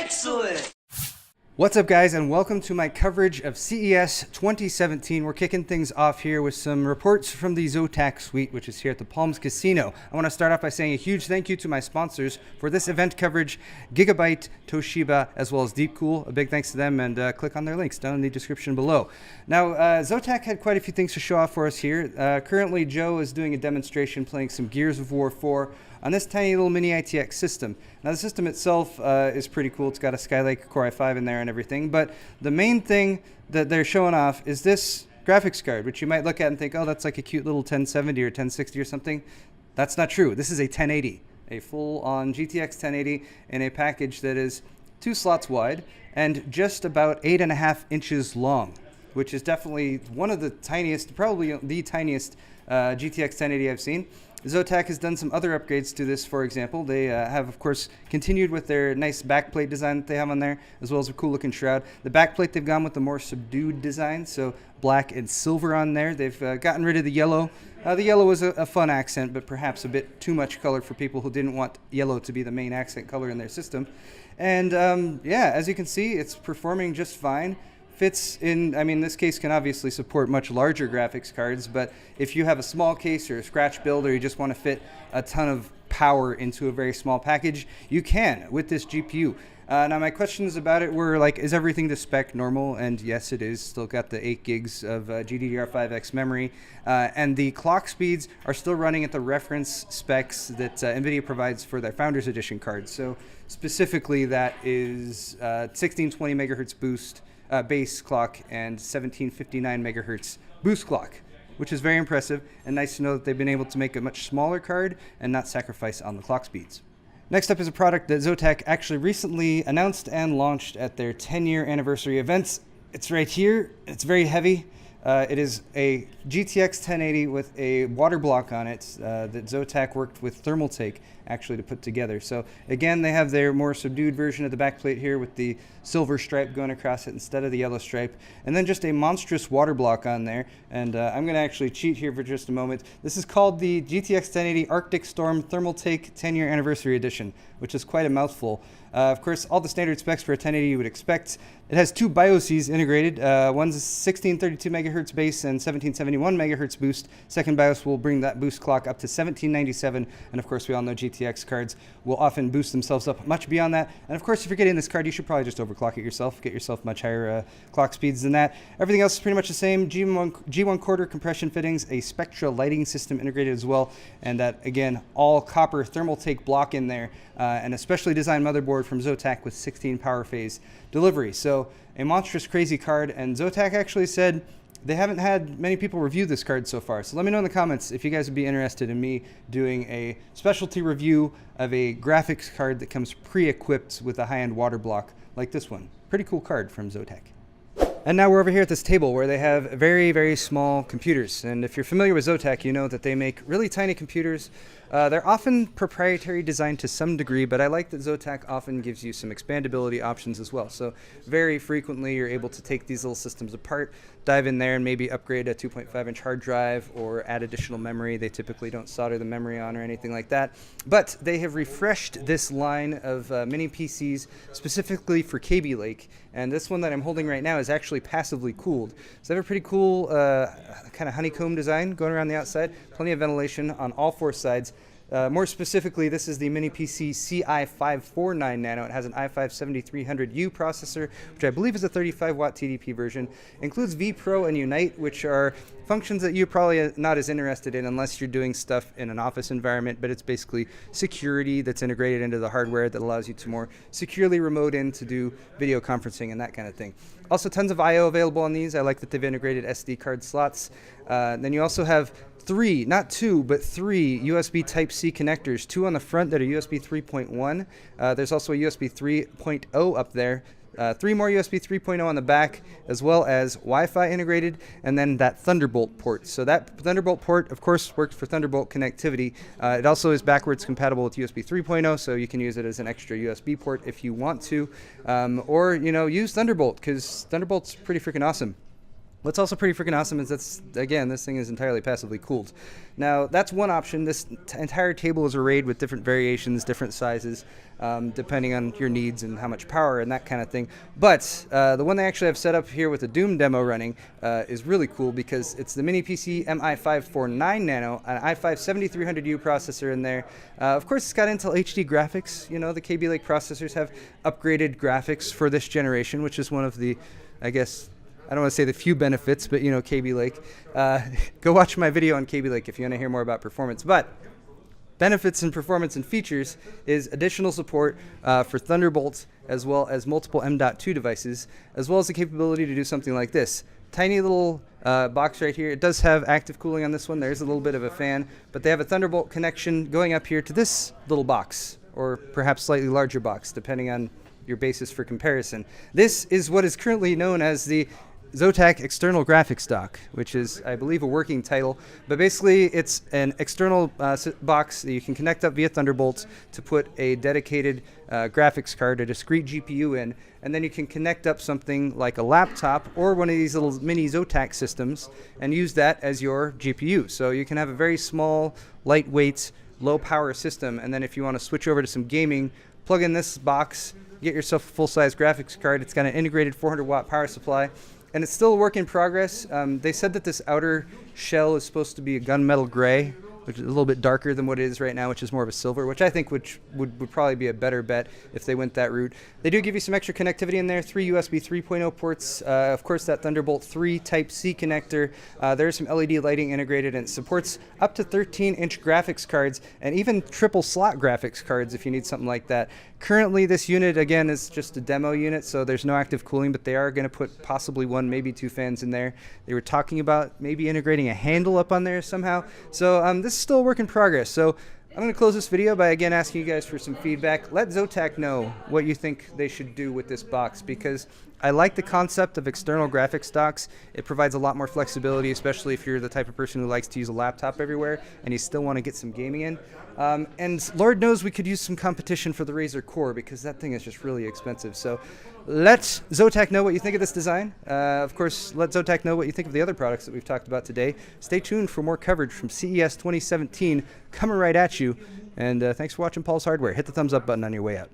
Excellent! What's up, guys, and welcome to my coverage of CES 2017. We're kicking things off here with some reports from the Zotac suite, which is here at the Palms Casino. I want to start off by saying a huge thank you to my sponsors for this event coverage, Gigabyte, Toshiba, as well as Deepcool. A big thanks to them, and click on their links down in the description below. Now, Zotac had quite a few things to show off for us here. Currently, Joe is doing a demonstration playing some Gears of War 4 on this tiny little mini ITX system. Now, the system itself is pretty cool. It's got a Skylake Core i5 in there and everything, but the main thing that they're showing off is this graphics card, which you might look at and think, oh, that's like a cute little 1070 or 1060 or something. That's not true. This is a 1080, a full-on GTX 1080 in a package that is 2 slots wide and just about 8.5 inches long, which is definitely one of the tiniest, probably the tiniest GTX 1080 I've seen. Zotac has done some other upgrades to this, for example. They have, of course, continued with their nice backplate design that they have on there, as well as a cool-looking shroud. The backplate, they've gone with the more subdued design, so black and silver on there. They've gotten rid of the yellow. The yellow was a fun accent, but perhaps a bit too much color for people who didn't want yellow to be the main accent color in their system. And, yeah, as you can see, it's performing just fine. Fits in, I mean, this case can obviously support much larger graphics cards, but if you have a small case or a scratch build, or you just want to fit a ton of power into a very small package, you can with this GPU. Now, my questions about it were like, is everything to spec normal? And yes, it is. Still got the 8 gigs of GDDR5X memory, and the clock speeds are still running at the reference specs that NVIDIA provides for their Founders Edition cards. So specifically, that is 1620 megahertz boost base clock and 1759 megahertz boost clock, which is very impressive and nice to know that they've been able to make a much smaller card and not sacrifice on the clock speeds. Next up is a product that Zotac actually recently announced and launched at their 10-year anniversary events. It's right here. It's very heavy. It is a GTX 1080 with a water block on it that Zotac worked with Thermaltake actually to put together. So again, they have their more subdued version of the backplate here with the silver stripe going across it instead of the yellow stripe, and then just a monstrous water block on there. And I'm going to actually cheat here for just a moment. This is called the GTX 1080 Arctic Storm Thermaltake 10-year anniversary edition, which is quite a mouthful. Of course, all the standard specs for a 1080 you would expect. It has 2 BIOSes integrated. One's 1632 megahertz base and 1771 megahertz boost. Second BIOS will bring that boost clock up to 1797. And of course, we all know GTX cards will often boost themselves up much beyond that. And of course, if you're getting this card, you should probably just overclock it yourself. Get yourself much higher clock speeds than that. Everything else is pretty much the same. G1 quarter compression fittings, a Spectra lighting system integrated as well. And that, again, all copper Thermaltake block in there. And a specially designed motherboard from Zotac with 16 power phase delivery. So a monstrous crazy card, and Zotac actually said they haven't had many people review this card so far. So let me know in the comments if you guys would be interested in me doing a specialty review of a graphics card that comes pre-equipped with a high-end water block like this one. Pretty cool card from Zotac. And now we're over here at this table where they have very, very small computers. And if you're familiar with Zotac, you know that they make really tiny computers. They're often proprietary design to some degree, but I like that Zotac often gives you some expandability options as well. So very frequently you're able to take these little systems apart, dive in there and maybe upgrade a 2.5-inch hard drive or add additional memory. They typically don't solder the memory on or anything like that. But they have refreshed this line of mini PCs specifically for Kaby Lake. And this one that I'm holding right now is actually passively cooled. So they have a pretty cool kind of honeycomb design going around the outside. Plenty of ventilation on all 4 sides. More specifically, this is the Mini PC CI549 Nano. It has an i5-7300U processor, which I believe is a 35-watt TDP version. It includes vPro and Unite, which are functions that you're probably not as interested in unless you're doing stuff in an office environment, but it's basically security that's integrated into the hardware that allows you to more securely remote in to do video conferencing and that kind of thing. Also, tons of I/O available on these. I like that they've integrated SD card slots. Then you also have 3, not 2, but 3 USB Type-C connectors, 2 on the front that are USB 3.1. There's also a USB 3.0 up there. 3 more USB 3.0 on the back, as well as Wi-Fi integrated, and then that Thunderbolt port. So that Thunderbolt port, of course, works for Thunderbolt connectivity. It also is backwards compatible with USB 3.0, so you can use it as an extra USB port if you want to, or use Thunderbolt, because Thunderbolt's pretty freaking awesome. What's also pretty freaking awesome is this thing is entirely passively cooled. Now, that's one option. This entire table is arrayed with different variations, different sizes, depending on your needs and how much power and that kind of thing. But the one they actually have set up here with the Doom demo running is really cool because it's the Mini PC MI549 Nano, an i5-7300U processor in there. Of course, it's got Intel HD graphics. You know, the Kaby Lake processors have upgraded graphics for this generation, which is one of the, I guess, I don't want to say the few benefits, but you know, Kaby Lake. Go watch my video on Kaby Lake if you want to hear more about performance. But benefits and performance and features is additional support for Thunderbolt, as well as multiple M.2 devices, as well as the capability to do something like this. Tiny little box right here. It does have active cooling on this one. There's a little bit of a fan, but they have a Thunderbolt connection going up here to this little box, or perhaps slightly larger box, depending on your basis for comparison. This is what is currently known as the Zotac external graphics dock, which is, I believe, a working title. But basically, it's an external box that you can connect up via Thunderbolt to put a dedicated graphics card, a discrete GPU in, and then you can connect up something like a laptop or one of these little mini Zotac systems and use that as your GPU. So you can have a very small, lightweight, low-power system, and then if you want to switch over to some gaming, plug in this box, get yourself a full-size graphics card. It's got an integrated 400-watt power supply. And it's still a work in progress. They said that this outer shell is supposed to be a gunmetal gray, which is a little bit darker than what it is right now, which is more of a silver, which I think would probably be a better bet if they went that route. They do give you some extra connectivity in there, 3 USB 3.0 ports, of course that Thunderbolt 3 Type-C connector. There's some LED lighting integrated, and it supports up to 13-inch graphics cards and even triple slot graphics cards if you need something like that. Currently, this unit, again, is just a demo unit, so there's no active cooling, but they are going to put possibly 1, maybe 2 fans in there. They were talking about maybe integrating a handle up on there somehow. So this is still a work in progress. So I'm going to close this video by, again, asking you guys for some feedback. Let Zotac know what you think they should do with this box, because I like the concept of external graphics docks. It provides a lot more flexibility, especially if you're the type of person who likes to use a laptop everywhere and you still want to get some gaming in. And Lord knows we could use some competition for the Razer Core, because that thing is just really expensive. So let Zotac know what you think of this design. Of course, let Zotac know what you think of the other products that we've talked about today. Stay tuned for more coverage from CES 2017 coming right at you. And thanks for watching Paul's Hardware. Hit the thumbs up button on your way out.